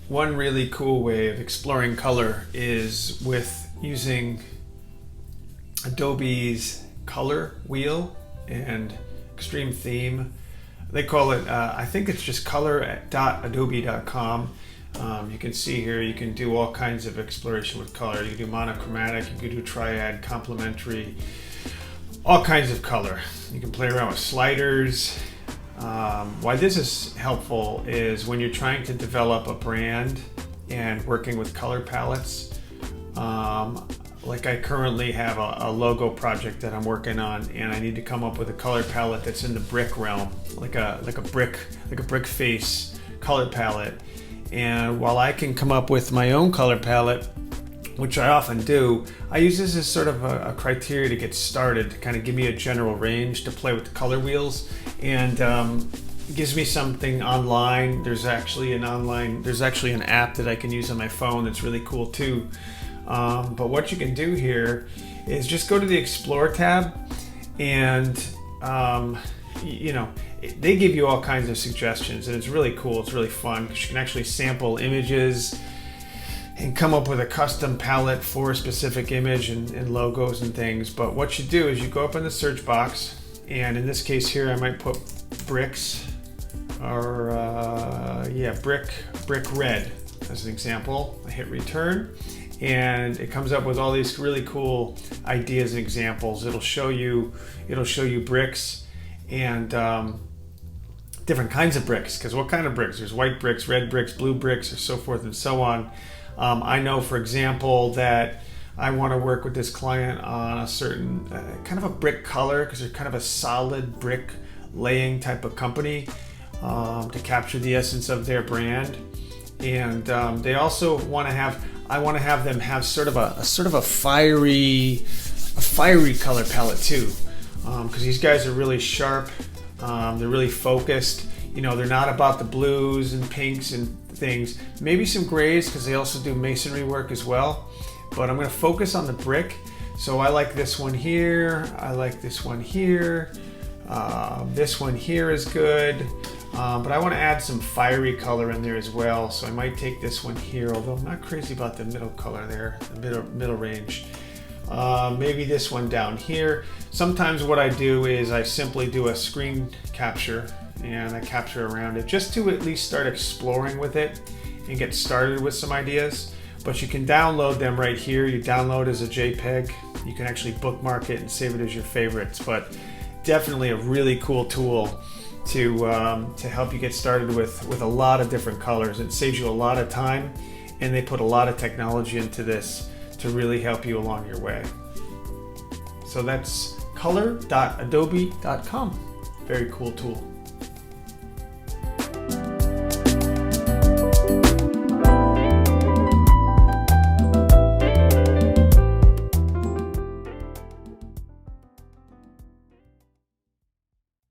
One really cool way of exploring color is with using Adobe's color wheel and extreme theme. They call it, I think it's just color.adobe.com. You can see here you can do all kinds of exploration with color. You can do monochromatic, you can do triad, complementary, all kinds of color. You can play around with sliders. Why this is helpful is when you're trying to develop a brand and working with color palettes. Like I currently have a logo project that I'm working on, and I need to come up with a color palette that's in the brick realm, like a brick face color palette. And while I can come up with my own color palette, which I often do, I use this as sort of a criteria to get started, to kind of give me a general range to play with the color wheels, and it gives me something online. There's actually an app that I can use on my phone that's really cool too. But what you can do here is just go to the Explore tab, and they give you all kinds of suggestions, and it's really cool. It's really fun because you can actually sample images and come up with a custom palette for a specific image and logos and things. But what you do is you go up in the search box, and in this case here I might put bricks, or brick red as an example. I hit return, and it comes up with all these really cool ideas and examples. It'll show you bricks and different kinds of bricks, because what kind of bricks? There's white bricks, red bricks, blue bricks, or so forth and so on. I know, for example, that I want to work with this client on a certain kind of a brick color, because they're kind of a solid brick laying type of company, to capture the essence of their brand. And they also want to have, I want to have them have sort of a fiery color palette too, because these guys are really sharp. They're really focused. They're not about the blues and pinks and things. Maybe some grays, because they also do masonry work as well. But I'm going to focus on the brick. So I like this one here. I like this one here. This one here is good. But I want to add some fiery color in there as well. So I might take this one here, although I'm not crazy about the middle color there, the middle range. Maybe this one down here. Sometimes what I do is I simply do a screen capture, and I capture around it just to at least start exploring with it and get started with some ideas. But you can download them right here. You download as a JPEG. You can actually bookmark it and save it as your favorites. But definitely a really cool tool to help you get started with a lot of different colors. It saves you a lot of time, and they put a lot of technology into this to really help you along your way. So that's color.adobe.com. Very cool tool.